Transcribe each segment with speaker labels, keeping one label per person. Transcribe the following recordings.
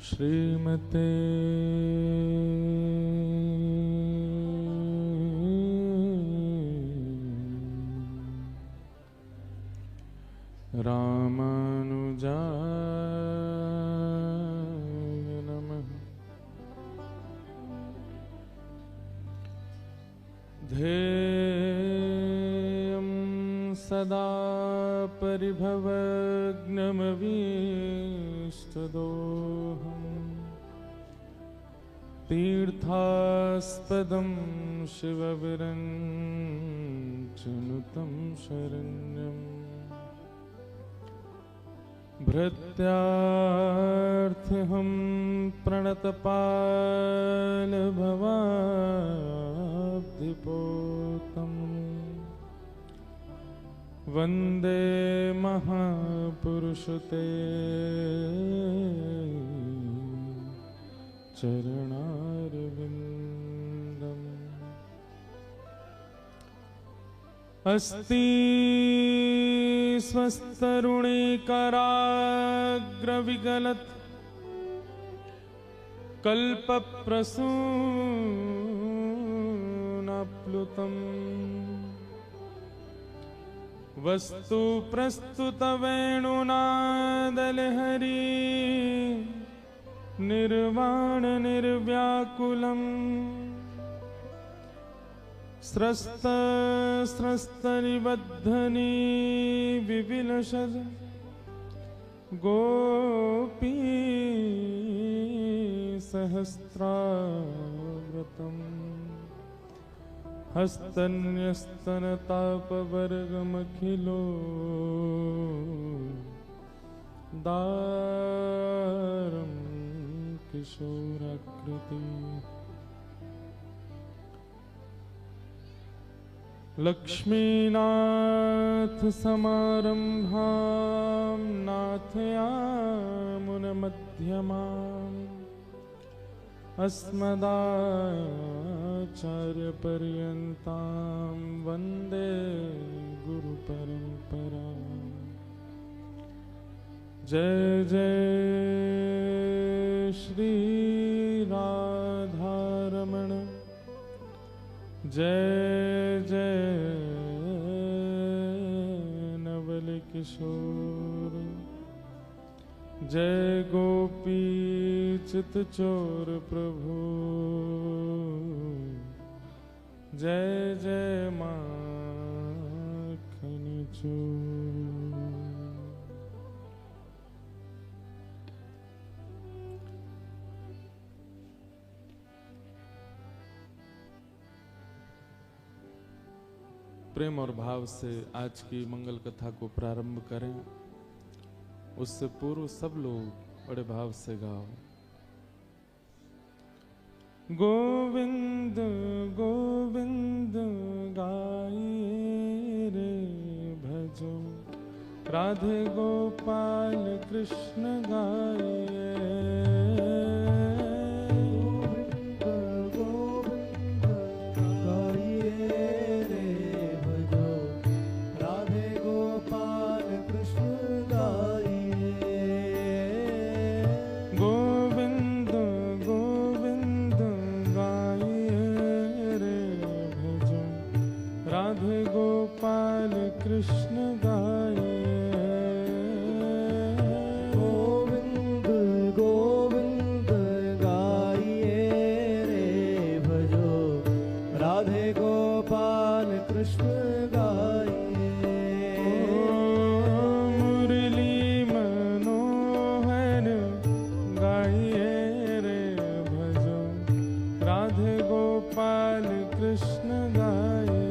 Speaker 1: श्रीमते रामानुजाय नमः। ध्येयं सदा परिभवग्नमभीष्टदोहम् तीर्थास्पदं शिवविरञ्चनुतं शरण्यम् भृत्यार्थहं प्रणतपालभवाब्धिपोतम् वन्दे महापुरुषते चरणारविन्दम्। अस्ति स्वस्तरुणीकराग्रविगलत् कल्पप्रसूनाप्लुतम् वस्तु प्रस्तुतवेणुनादलहरी निर्वाणनिर्व्याकुलम् स्रस्तनिबद्धनी विविलसद् गोपी सहस्राव्रतम् हस्तन्यस्तनतापवर्गमखिलो दारं किशोराकृति लक्ष्मीनाथ समारंभां नाथयामुनमध्यमाम् अस्मदाचार्यपर्यन्तां वन्दे गुरुपरम्पराम्। जय जय श्री राधारमण जय जय नवल किशोर जय गोपी चितचोर प्रभु जय जय माखन चोर। प्रेम और भाव से आज की मंगल कथा को प्रारंभ करें। उससे पूर्व सब लोग बड़े भाव से गाओ। गोविंद गोविंद गाइए रे भजो राधे गोपाल कृष्ण गाइए। कृष्ण गाइए
Speaker 2: गोविंद गोविंद गाइए रे भजो राधे गोपाल कृष्ण गाइए।
Speaker 1: मुरली मनोहर गाइए रे भजो राधे गोपाल कृष्ण गाइए।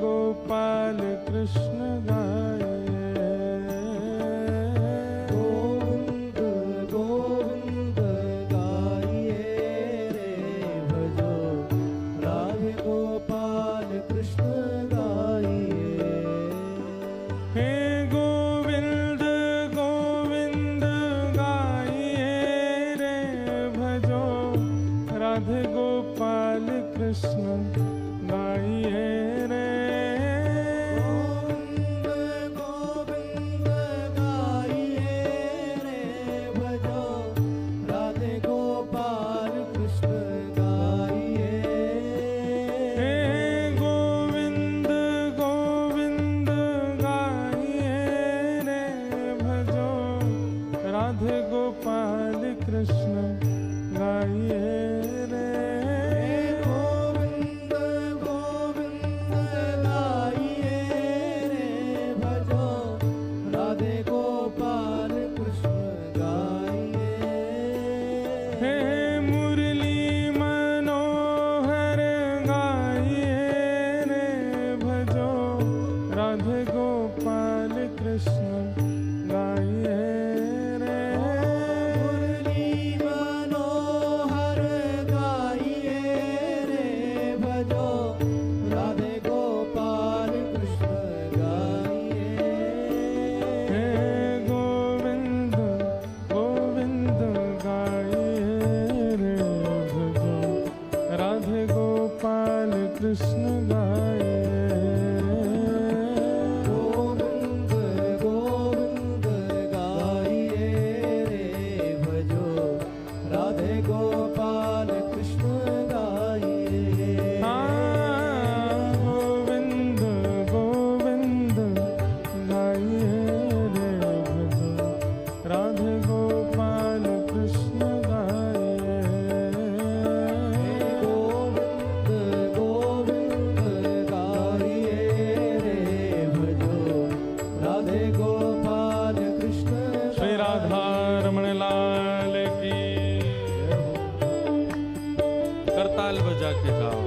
Speaker 1: गोपाल कृष्ण गाइए।
Speaker 2: गोविंद गोविंद गाइए रे भजो राधे गोपाल कृष्ण गाइए। गोविंद गोविंद गाइए रे भजो राधे गोपाल कृष्ण गाइए।
Speaker 1: गोविंद गोविंद गाइए रे भजो राधे गोपाल कृष्ण गाइए।
Speaker 2: गोविंद गोविंद गाइए रे भजो राधे गोपाल कृष्ण
Speaker 1: श्री राधा रमण लाल की। करताल बजा के गाओ।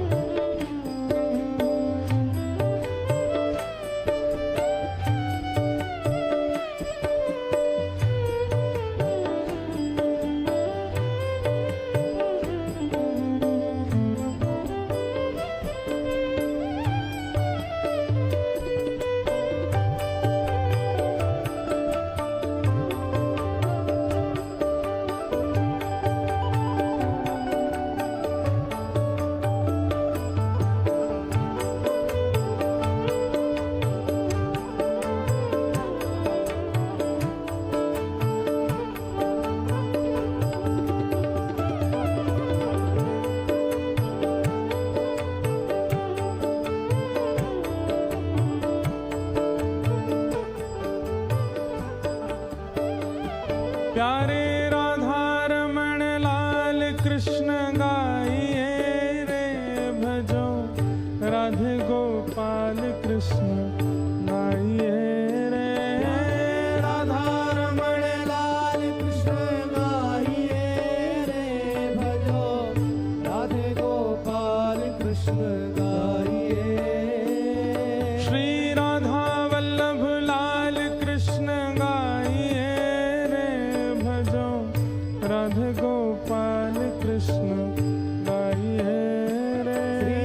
Speaker 1: प्यारे राधा रमण लाल कृष्ण गाइए रे भजो राधे गोपाल कृष्ण गाइए रे।
Speaker 2: राधा रमण लाल कृष्ण गाइए रे भजो राधे गोपाल कृष्ण गाइए।
Speaker 1: श्री राधा वल्लभ लाल कृष्ण गाइए रे भजो राधे गोपाल कृष्ण गाइए रे।
Speaker 2: श्री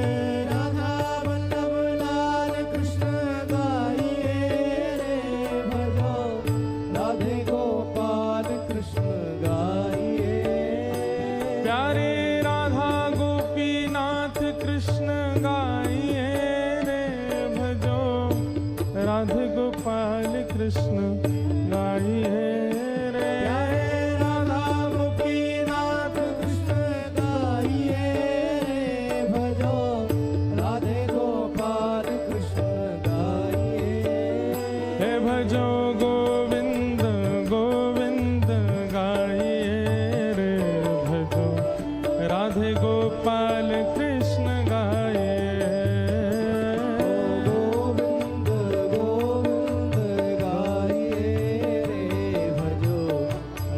Speaker 2: राधा वल्लभ लाल कृष्ण गाइए रे भजो राधे गोपाल कृष्ण गाइए।
Speaker 1: प्यारे राधा गोपीनाथ कृष्ण गाइए रे भजो राधे गोपाल कृष्ण गाइए रे।
Speaker 2: राधा गोपीनाथ कृष्ण गाइए रे भजो राधे गोपाल कृष्ण गाइए।
Speaker 1: हे भजो गोविंद गोविंद गाइए रे भजो राधे गोपाल कृष्ण गाइए।
Speaker 2: गोविंद गोविंद गाइए रे भजो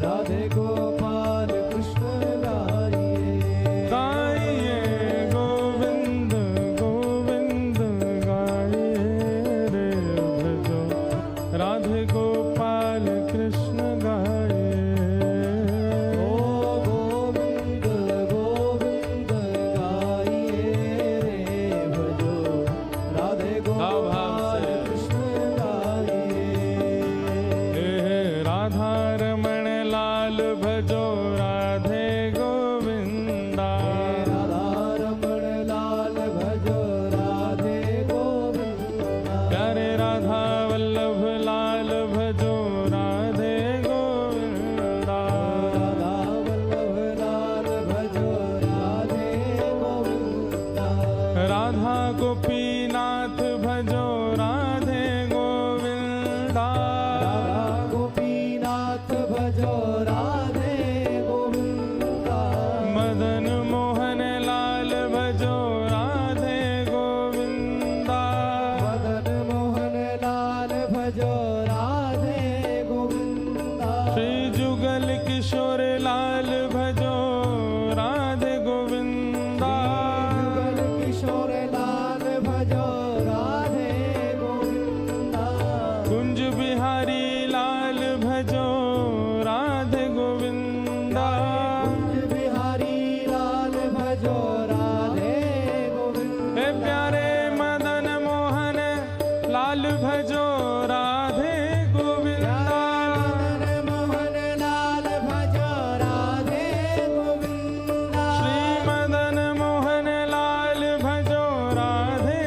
Speaker 2: राधे गोपाल कृष्ण गाइए।
Speaker 1: गाइए गोविंद गोविंद गाइए रे भजो राधे गोपाल कृष्ण गाइए।
Speaker 2: ओ गोविंद गोविंद गाइए रे भजो राधे गोपाल कृष्ण गाइए।
Speaker 1: हे राधा रमण लाल भजो राधे गोविंदा।
Speaker 2: राधा रमण लाल भजो राधे गोविंदा।
Speaker 1: प्यारे राधा वल्लभ लाल भजो राधे गोविंदा।
Speaker 2: राधा वल्लभ लाल भजो राधे गोविंदा।
Speaker 1: राधा गोपीनाथ भजो राधे गोविंदा।
Speaker 2: राधा गोपीनाथ भजो राधे गोविंदा।
Speaker 1: मदन मोहन लाल भजो राधे गोविंदा।
Speaker 2: मदन मोहन लाल भजो राधे गोविंदा।
Speaker 1: श्री जुगल किशोर लाल भजो राधे गोविंदा।
Speaker 2: जुगल किशोर लाल भजो राधे गोविंदा।
Speaker 1: कुंज बिहारी लाल भजो राधे गोविंदा।
Speaker 2: कुंज बिहारी लाल भजो राधे गोविंदा।
Speaker 1: हे प्यारे मदन मोहन लाल भजो राधे गोविंदा।
Speaker 2: मदन मोहन लाल भजो राधे गोविंदा।
Speaker 1: श्री मदन मोहन लाल भजो राधे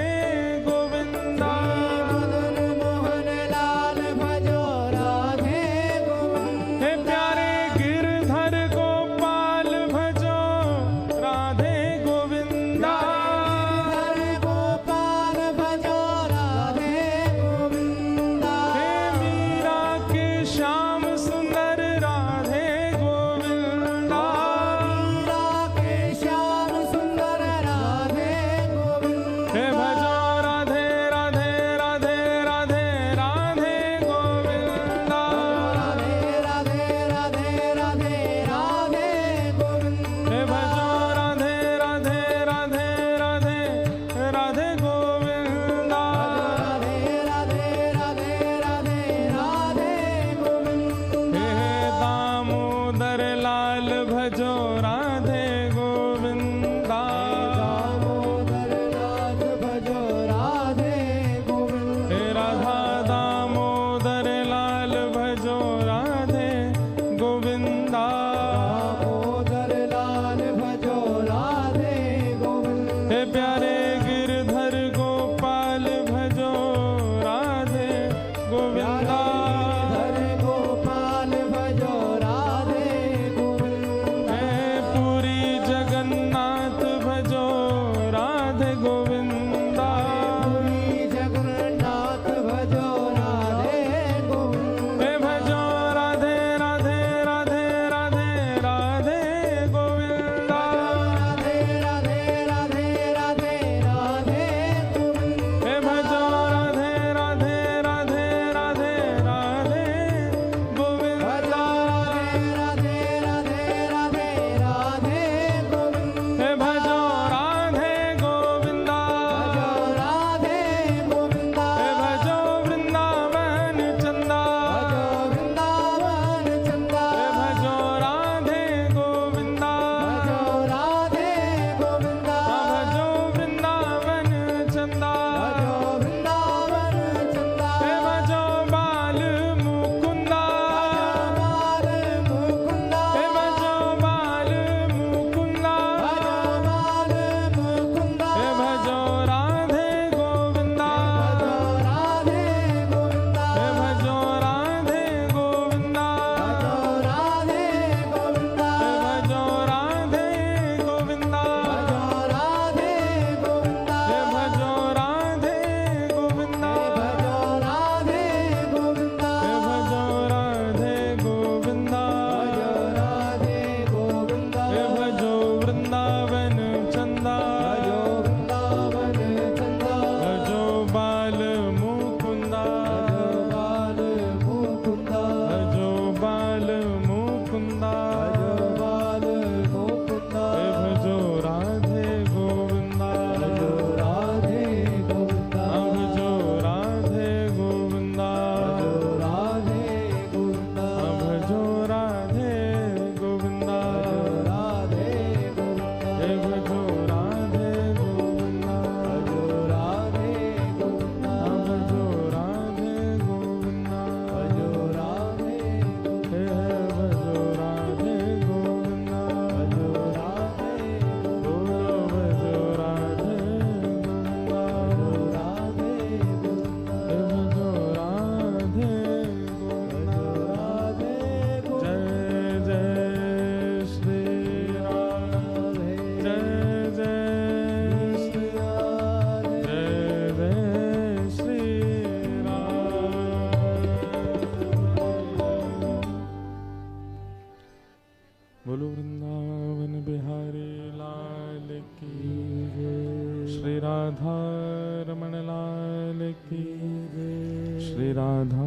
Speaker 1: श्री राधा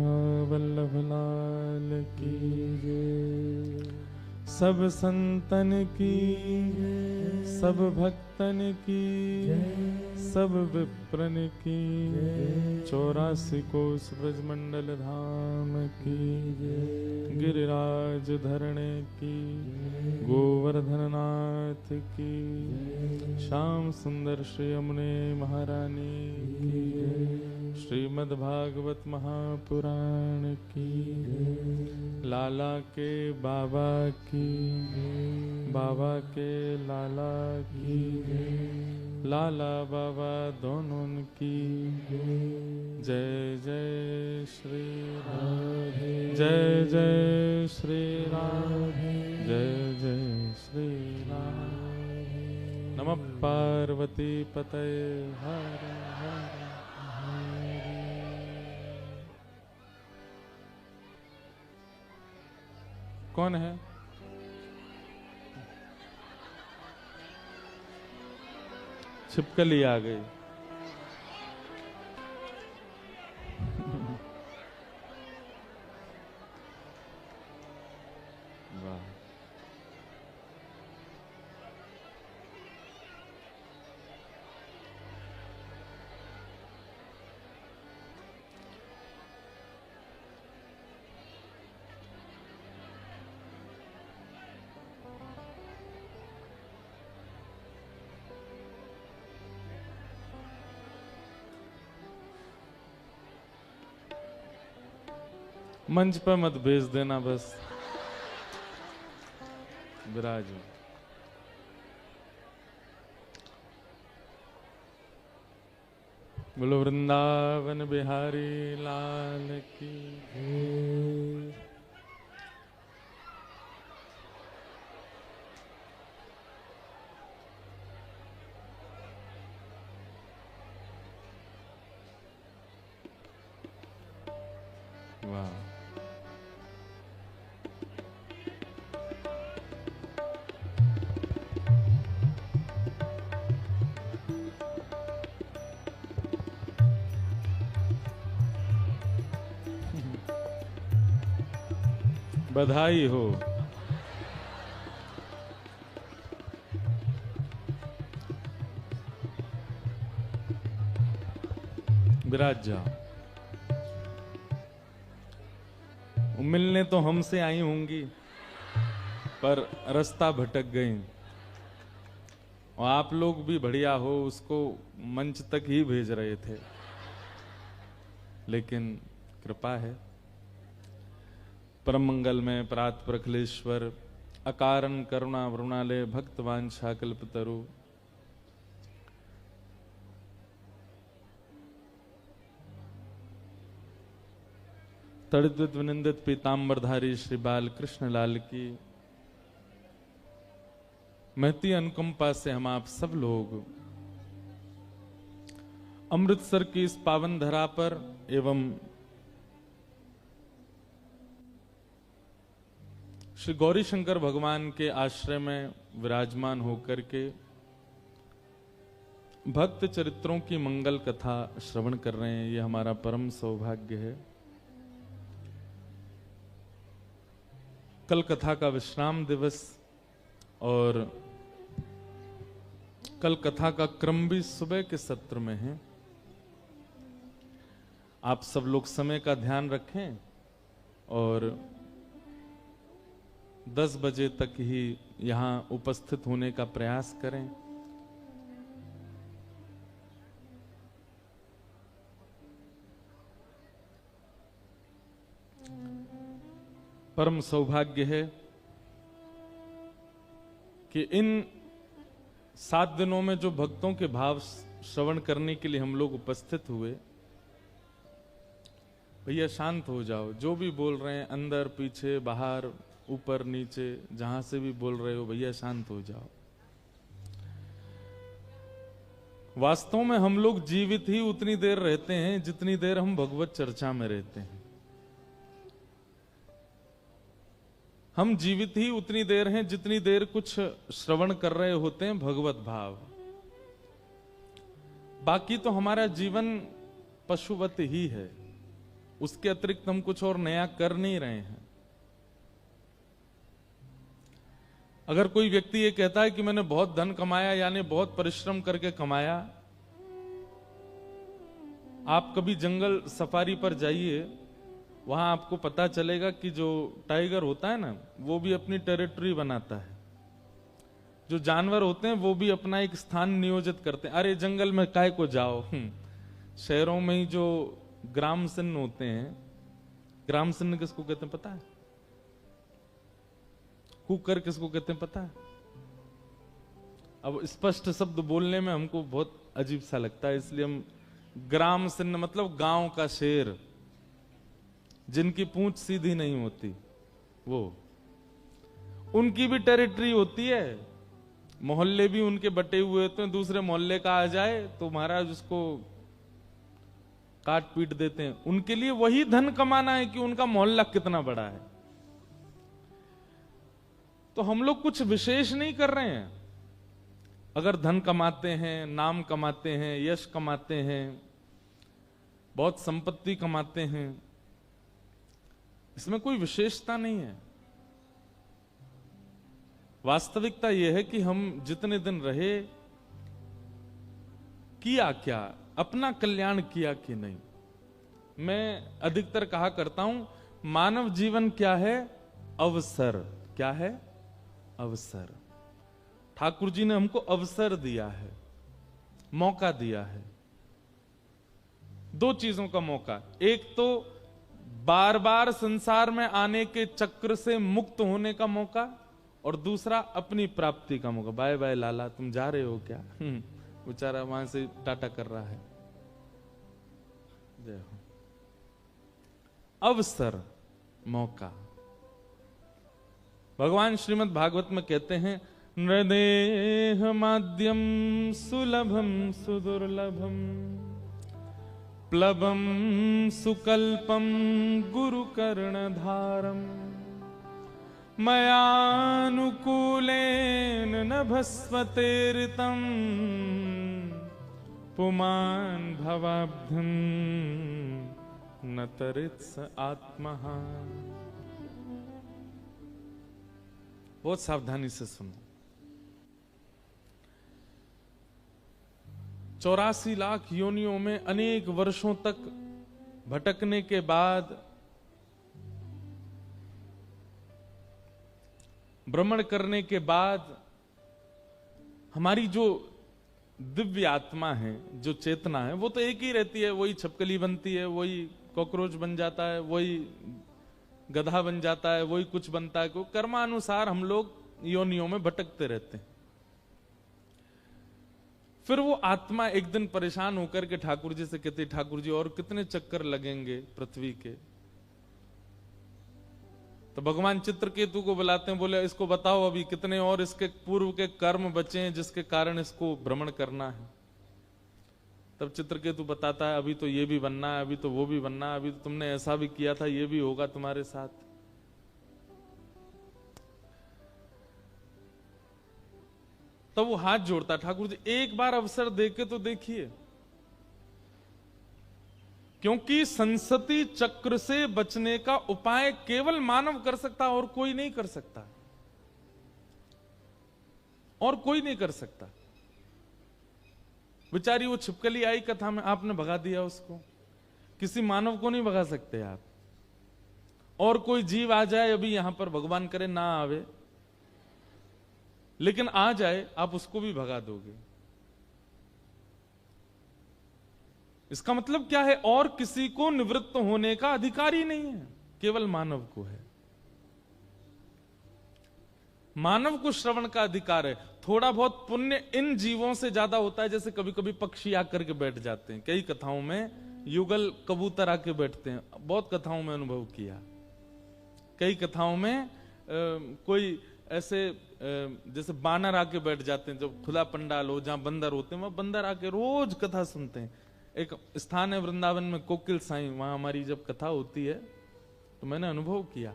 Speaker 1: वल्लभ लाल की जय। सब संतन की जय, सब भक्तन की जय, सब विप्रन की जय, 84 कोस ब्रजमंडल धाम की जय, गिरिराज धरणे की जय, गोवर्धन नाथ की जय, श्याम सुंदर श्री यमुने महारानी की जय, श्रीमद् भागवत महापुराण की जय, लाला के बाबा की जय, बाबा के लाला की जय, लाला बाबा दोनों की जय। जय जय श्री राधे, जय जय श्री राधे, जय जय श्री राधे। नमः पार्वती पतये हर हर। कौन है? छिपकली आ गई। वाह। मंच पर मत भेज देना, बस विराज। बोलो वृंदावन बिहारी लाल की जय। वाह। बधाई हो। विराज जाओ। मिलने तो हमसे आई होंगी, पर रास्ता भटक गई। और आप लोग भी बढ़िया हो, उसको मंच तक ही भेज रहे थे, लेकिन कृपा है। परम मंगल में प्रात प्रखलेश्वर, अकारण करुणा वरुणालय, भक्तवांछा कल्पतरु। तड़ित विनिंदित पीतांबरधारी श्री बाल कृष्ण लाल की महती अनुकंपा से हम आप सब लोग अमृतसर की इस पावन धरा पर एवं श्री गौरी शंकर भगवान के आश्रय में विराजमान होकर के भक्त चरित्रों की मंगल कथा श्रवण कर रहे हैं। ये हमारा परम सौभाग्य है। कल कथा का विश्राम दिवस और कल कथा का क्रम भी सुबह के सत्र में है। आप सब लोग समय का ध्यान रखें और 10 बजे तक ही यहां उपस्थित होने का प्रयास करें। परम सौभाग्य है कि इन 7 दिनों में जो भक्तों के भाव श्रवण करने के लिए हम लोग उपस्थित हुए, भैया शांत हो जाओ। जो भी बोल रहे हैं, अंदर पीछे बाहर ऊपर नीचे जहां से भी बोल रहे हो, भैया शांत हो जाओ। वास्तव में हम लोग जीवित ही उतनी देर रहते हैं जितनी देर हम भगवत चर्चा में रहते हैं। हम जीवित ही उतनी देर हैं जितनी देर कुछ श्रवण कर रहे होते हैं भगवत भाव। बाकी तो हमारा जीवन पशुवत ही है। उसके अतिरिक्त हम कुछ और नया कर नहीं रहे हैं। अगर कोई व्यक्ति ये कहता है कि मैंने बहुत धन कमाया, यानी बहुत परिश्रम करके कमाया, आप कभी जंगल सफारी पर जाइए, वहां आपको पता चलेगा कि जो टाइगर होता है ना, वो भी अपनी टेरिटरी बनाता है। जो जानवर होते हैं वो भी अपना एक स्थान नियोजित करते हैं। अरे जंगल में काहे को जाओ, शहरों में ही जो ग्राम सिन्न होते हैं, ग्राम सिन्न किसको कहते हैं पता है? कुकर किसको कहते हैं पता है? अब स्पष्ट शब्द बोलने में हमको बहुत अजीब सा लगता है, इसलिए हम ग्राम सिन्न मतलब गांव का शेर, जिनकी पूंछ सीधी नहीं होती, वो उनकी भी टेरिटरी होती है। मोहल्ले भी उनके बटे हुए होते हैं, दूसरे मोहल्ले का आ जाए तो महाराज उसको काट पीट देते हैं। उनके लिए वही धन कमाना है कि उनका मोहल्ला कितना बड़ा है। तो हम लोग कुछ विशेष नहीं कर रहे हैं। अगर धन कमाते हैं, नाम कमाते हैं, यश कमाते हैं, बहुत संपत्ति कमाते हैं, इसमें कोई विशेषता नहीं है। वास्तविकता यह है कि हम जितने दिन रहे, किया क्या, अपना कल्याण किया कि नहीं। मैं अधिकतर कहा करता हूं, मानव जीवन क्या है? अवसर। क्या है? अवसर। ठाकुर जी ने हमको अवसर दिया है, मौका दिया है। दो चीजों का मौका, एक तो बार बार संसार में आने के चक्र से मुक्त होने का मौका, और दूसरा अपनी प्राप्ति का मौका। बाय बाय लाला, तुम जा रहे हो क्या? बेचारा वहां से टाटा कर रहा है। जय हो। अवसर, मौका। भगवान श्रीमद् भागवत में कहते हैं, नृदेह माद्यम सुलभम सुदुर्लभम प्लवम सुकल्पम गुरु कर्णधारम मयानुकूलेन नभस्वतेरितम पुमान भवाब्धम न तरित्स आत्मः। बहुत सावधानी से सुनो। 84 लाख योनियों में अनेक वर्षों तक भटकने के बाद, भ्रमण करने के बाद, हमारी जो दिव्य आत्मा है, जो चेतना है, वो तो एक ही रहती है। वही छपकली बनती है, वही कॉकरोच बन जाता है, वही गधा बन जाता है, वही कुछ बनता है। कर्मानुसार हम लोग योनियों में भटकते रहते हैं। फिर वो आत्मा एक दिन परेशान होकर के ठाकुर जी से कहती, ठाकुर जी और कितने चक्कर लगेंगे पृथ्वी के? तो भगवान चित्रकेतु को बुलाते हैं, बोले इसको बताओ अभी कितने और इसके पूर्व के कर्म बचे हैं जिसके कारण इसको भ्रमण करना है। तब चित्रकेतु बताता है, अभी तो ये भी बनना है, अभी तो वो भी बनना है, अभी तो तुमने ऐसा भी किया था, ये भी होगा तुम्हारे साथ। तो वो हाथ जोड़ता, ठाकुर जी एक बार अवसर देके तो देखिए, क्योंकि संसति चक्र से बचने का उपाय केवल मानव कर सकता, और कोई नहीं कर सकता, और कोई नहीं कर सकता। बेचारी वो छिपकली आई कथा में, आपने भगा दिया उसको। किसी मानव को नहीं भगा सकते आप। और कोई जीव आ जाए, अभी यहां पर भगवान करे ना आवे, लेकिन आ जाए, आप उसको भी भगा दोगे। इसका मतलब क्या है? और किसी को निवृत्त होने का अधिकार ही नहीं है, केवल मानव को है। मानव को श्रवण का अधिकार है। थोड़ा बहुत पुण्य इन जीवों से ज्यादा होता है। जैसे कभी कभी पक्षी आकर के बैठ जाते हैं, कई कथाओं में युगल कबूतर आके बैठते हैं, बहुत कथाओं में अनुभव किया। कई कथाओं में कोई ऐसे जैसे बानर आके बैठ जाते हैं, जब खुला पंडाल हो जहां बंदर होते हैं, वहां बंदर आके रोज कथा सुनते हैं। एक स्थान है वृंदावन में, कोकिल साईं, वहां हमारी जब कथा होती है तो मैंने अनुभव किया।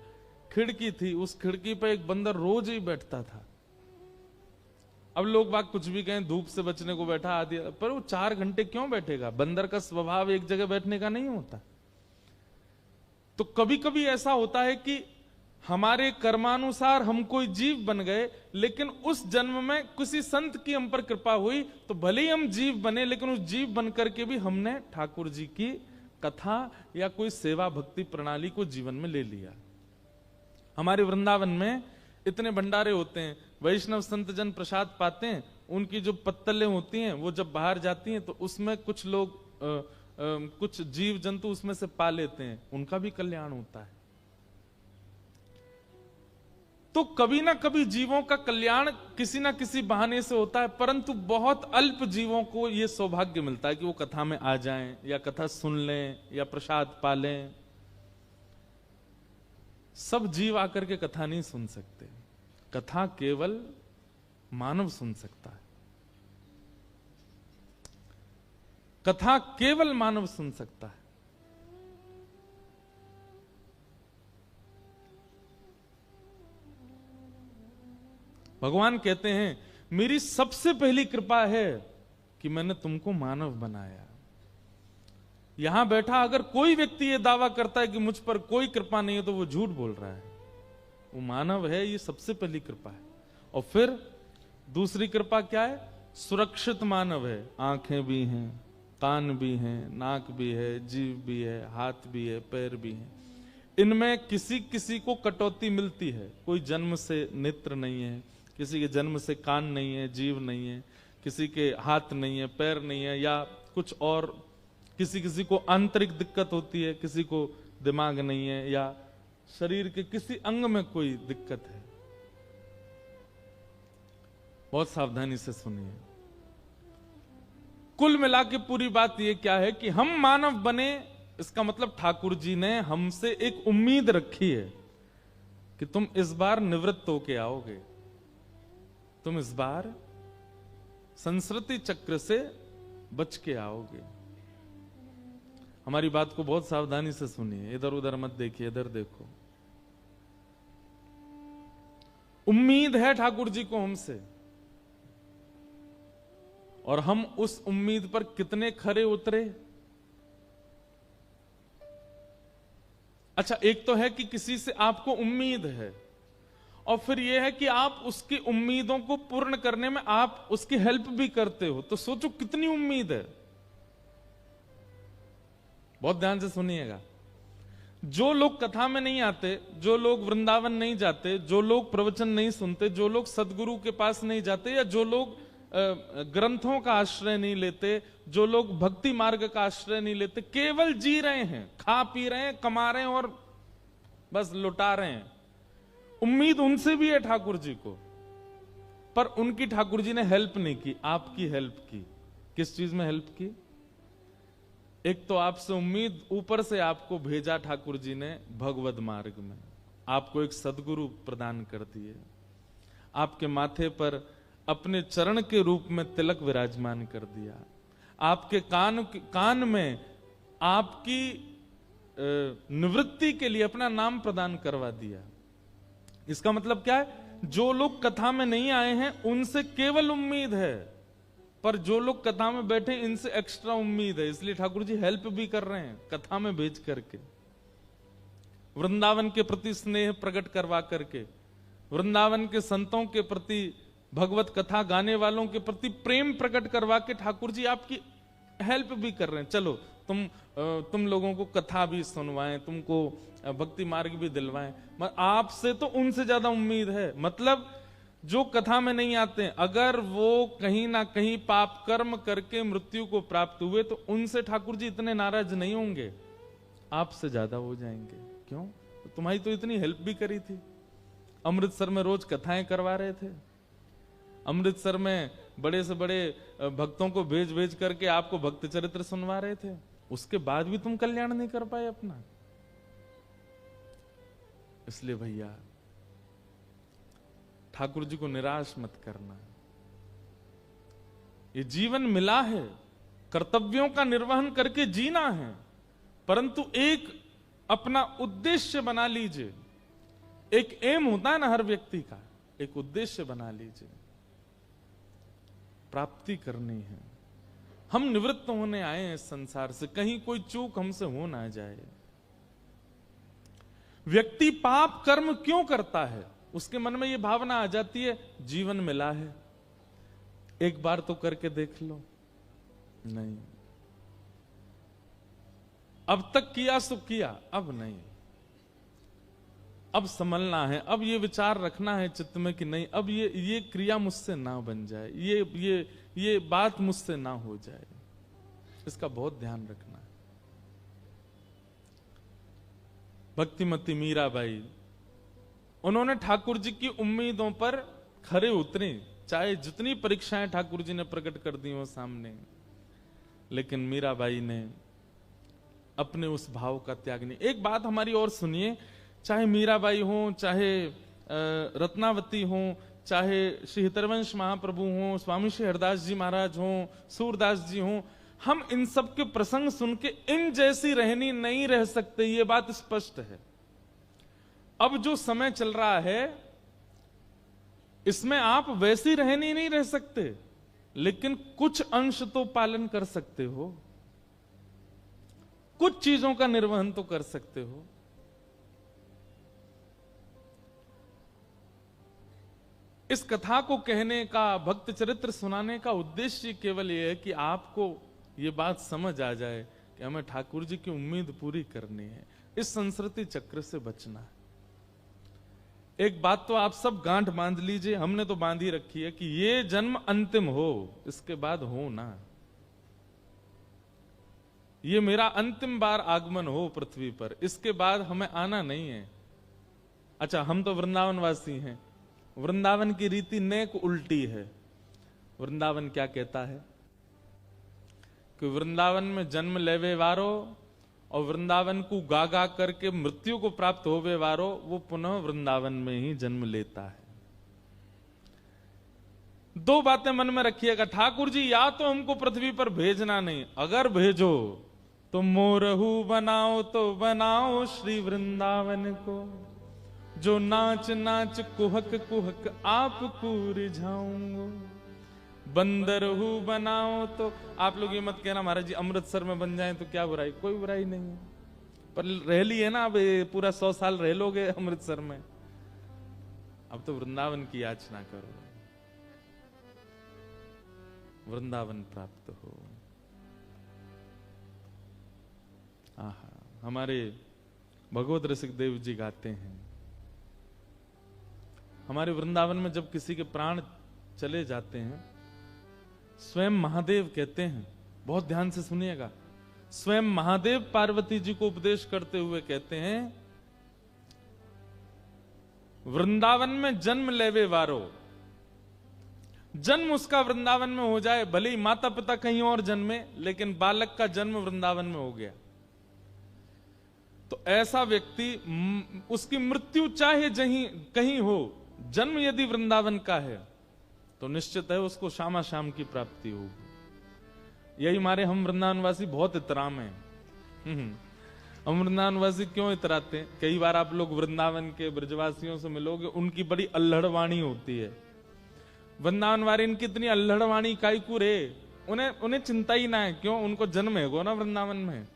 Speaker 1: खिड़की थी, उस खिड़की पर एक बंदर रोज ही बैठता था। अब लोग बाग कुछ भी कहें, धूप से बचने को बैठा आदि, पर वो 4 घंटे क्यों बैठेगा? बंदर का स्वभाव एक जगह बैठने का नहीं होता। तो कभी कभी ऐसा होता है कि हमारे कर्मानुसार हम कोई जीव बन गए, लेकिन उस जन्म में किसी संत की हम पर कृपा हुई, तो भले ही हम जीव बने, लेकिन उस जीव बन करके भी हमने ठाकुर जी की कथा या कोई सेवा भक्ति प्रणाली को जीवन में ले लिया। हमारे वृंदावन में इतने भंडारे होते हैं, वैष्णव संत जन प्रसाद पाते हैं, उनकी जो पत्तलें होती हैं वो जब बाहर जाती हैं तो उसमें कुछ लोग कुछ जीव जंतु उसमें से पा लेते हैं, उनका भी कल्याण होता है। तो कभी ना कभी जीवों का कल्याण किसी ना किसी बहाने से होता है, परंतु बहुत अल्प जीवों को यह सौभाग्य मिलता है कि वो कथा में आ जाएं या कथा सुन लें या प्रसाद पा लें। सब जीव आकर के कथा नहीं सुन सकते, कथा केवल मानव सुन सकता है, कथा केवल मानव सुन सकता है। भगवान कहते हैं मेरी सबसे पहली कृपा है कि मैंने तुमको मानव बनाया। यहां बैठा अगर कोई व्यक्ति यह दावा करता है कि मुझ पर कोई कृपा नहीं है तो वो झूठ बोल रहा है। वो मानव है, ये सबसे पहली कृपा है। और फिर दूसरी कृपा क्या है? सुरक्षित मानव है, आंखें भी हैं, कान भी हैं, नाक भी है, जीभ भी है, हाथ भी है, पैर भी है। इनमें किसी किसी को कटौती मिलती है, कोई जन्म से नेत्र नहीं है, किसी के जन्म से कान नहीं है, जीभ नहीं है, किसी के हाथ नहीं है, पैर नहीं है, या कुछ और किसी किसी को आंतरिक दिक्कत होती है, किसी को दिमाग नहीं है, या शरीर के किसी अंग में कोई दिक्कत है। बहुत सावधानी से सुनिए। कुल मिला के पूरी बात यह क्या है कि हम मानव बने, इसका मतलब ठाकुर जी ने हमसे एक उम्मीद रखी है कि तुम इस बार निवृत्त होके आओगे, तुम इस बार संस्कृति चक्र से बच के आओगे। हमारी बात को बहुत सावधानी से सुनिए, इधर उधर मत देखिए, इधर देखो। उम्मीद है ठाकुर जी को हमसे, और हम उस उम्मीद पर कितने खरे उतरे। अच्छा, एक तो है कि किसी से आपको उम्मीद है, और फिर यह है कि आप उसकी उम्मीदों को पूर्ण करने में आप उसकी हेल्प भी करते हो। तो सोचो कितनी उम्मीद है। बहुत ध्यान से सुनिएगा। जो लोग कथा में नहीं आते, जो लोग वृंदावन नहीं जाते, जो लोग प्रवचन नहीं सुनते, जो लोग सदगुरु के पास नहीं जाते, या जो लोग ग्रंथों का आश्रय नहीं लेते, जो लोग भक्ति मार्ग का आश्रय नहीं लेते, केवल जी रहे हैं, खा पी रहे हैं, कमा रहे हैं और बस लुटा रहे हैं, उम्मीद उनसे भी है ठाकुर जी को, पर उनकी ठाकुर जी ने हेल्प नहीं की, आपकी हेल्प की। किस चीज में हेल्प की? एक तो आपसे उम्मीद, ऊपर से आपको भेजा ठाकुर जी ने भगवद मार्ग में, आपको एक सदगुरु प्रदान कर दिए, आपके माथे पर अपने चरण के रूप में तिलक विराजमान कर दिया, आपके कान में आपकी निवृत्ति के लिए अपना नाम प्रदान करवा दिया। इसका मतलब क्या है? जो लोग कथा में नहीं आए हैं उनसे केवल उम्मीद है, पर जो लोग कथा में बैठे इनसे एक्स्ट्रा उम्मीद है। इसलिए ठाकुर जी हेल्प भी कर रहे हैं कथा में भेज करके, वृंदावन के प्रति स्नेह प्रकट करवा करके, वृंदावन के संतों के प्रति, भगवत कथा गाने वालों के प्रति प्रेम प्रकट करवा के ठाकुर जी आपकी हेल्प भी कर रहे हैं। चलो तुम लोगों को कथा भी सुनवाएं, तुमको भक्ति मार्ग भी दिलवाएं, आपसे तो उनसे ज्यादा उम्मीद है। मतलब जो कथा में नहीं आते, अगर वो कहीं ना कहीं पाप कर्म करके मृत्यु को प्राप्त हुए तो उनसे ठाकुर जी इतने नाराज नहीं होंगे, आपसे ज्यादा हो जाएंगे। क्यों? तो तुम्हारी तो इतनी हेल्प भी करी थी, अमृतसर में रोज कथाएं करवा रहे थे, अमृतसर में बड़े से बड़े भक्तों को भेज भेज करके आपको भक्त चरित्र सुनवा रहे थे, उसके बाद भी तुम कल्याण नहीं कर पाए अपना। इसलिए भैया ठाकुर जी को निराश मत करना। ये जीवन मिला है, कर्तव्यों का निर्वहन करके जीना है, परंतु एक अपना उद्देश्य बना लीजिए। एक एम होता है ना हर व्यक्ति का, एक उद्देश्य बना लीजिए, प्राप्ति करनी है। हम निवृत्त होने आए हैं इस संसार से, कहीं कोई चूक हमसे हो ना जाए। व्यक्ति पाप कर्म क्यों करता है? उसके मन में यह भावना आ जाती है, जीवन मिला है, एक बार तो करके देख लो। नहीं, अब तक किया सो किया, अब नहीं, अब संभलना है, अब ये विचार रखना है चित्त में कि नहीं, अब ये क्रिया मुझसे ना बन जाए, ये बात मुझसे ना हो जाए, इसका बहुत ध्यान रखना है। भक्तिमती मीराबाई, उन्होंने ठाकुर जी की उम्मीदों पर खरे उतरे, चाहे जितनी परीक्षाएं ठाकुर जी ने प्रकट कर दी हो सामने, लेकिन मीराबाई ने अपने उस भाव का त्याग नहीं। एक बात हमारी और सुनिए, चाहे मीराबाई हो, चाहे रत्नावती हो, चाहे श्री हितरवंश महाप्रभु हो, स्वामी श्री हरदास जी महाराज हो, सूरदास जी हो, हम इन सब के प्रसंग सुन के इन जैसी रहनी नहीं रह सकते, ये बात स्पष्ट है। अब जो समय चल रहा है इसमें आप वैसी रहनी नहीं रह सकते, लेकिन कुछ अंश तो पालन कर सकते हो, कुछ चीजों का निर्वहन तो कर सकते हो। इस कथा को कहने का, भक्त चरित्र सुनाने का उद्देश्य केवल यह है कि आपको यह बात समझ आ जाए कि हमें ठाकुर जी की उम्मीद पूरी करनी है, इस संस्कृति चक्र से बचना है। एक बात तो आप सब गांठ बांध लीजिए, हमने तो बांधी रखी है कि ये जन्म अंतिम हो, इसके बाद हो ना, ये मेरा अंतिम बार आगमन हो पृथ्वी पर, इसके बाद हमें आना नहीं है। अच्छा, हम तो वृंदावन वासी हैं, वृंदावन की रीति नेक उल्टी है। वृंदावन क्या कहता है कि वृंदावन में जन्म लेवे वारो और वृंदावन को गा गा करके मृत्यु को प्राप्त होवे वारो, वो पुनः वृंदावन में ही जन्म लेता है। दो बातें मन में रखिएगा, ठाकुर जी या तो हमको पृथ्वी पर भेजना नहीं, अगर भेजो तो मोरहू बनाओ तो बनाओ श्री वृंदावन को, जो नाच नाच कुहक कुहक आपको रिझाऊंगो। बंदरहू बनाओ तो, आप लोग ये मत कहना महाराज जी अमृतसर में बन जाए तो क्या बुराई, कोई बुराई नहीं है, पर रह ली है ना, अब पूरा 100 साल रह लोगे अमृतसर में, अब तो वृंदावन की याचना करो, वृंदावन प्राप्त हो। आहा, हमारे भगवत रसिक देव जी गाते हैं, हमारे वृंदावन में जब किसी के प्राण चले जाते हैं, स्वयं महादेव कहते हैं, बहुत ध्यान से सुनिएगा, स्वयं महादेव पार्वती जी को उपदेश करते हुए कहते हैं, वृंदावन में जन्म लेवे वारो, जन्म उसका वृंदावन में हो जाए, भले ही माता पिता कहीं और जन्मे, लेकिन बालक का जन्म वृंदावन में हो गया, तो ऐसा व्यक्ति, उसकी मृत्यु चाहे कहीं हो, जन्म यदि वृंदावन का है तो निश्चित है उसको श्यामा श्याम की प्राप्ति होगी। यही हमारे हम वृंदावनवासी बहुत इतराम हैं। हम वृंदावनवासी क्यों इतराते हैं? कई बार आप लोग वृंदावन के ब्रजवासियों से मिलोगे, उनकी बड़ी अल्हड़ वाणी होती है। वृंदावन वाले इनकी इतनी अल्हड़ वाणी काईकू रे, उन्हें चिंता ही ना है, क्यों? उनको जन्म है गो ना वृंदावन में।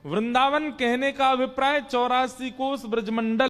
Speaker 1: वृंदावन कहने का अभिप्राय 84 कोस ब्रजमंडल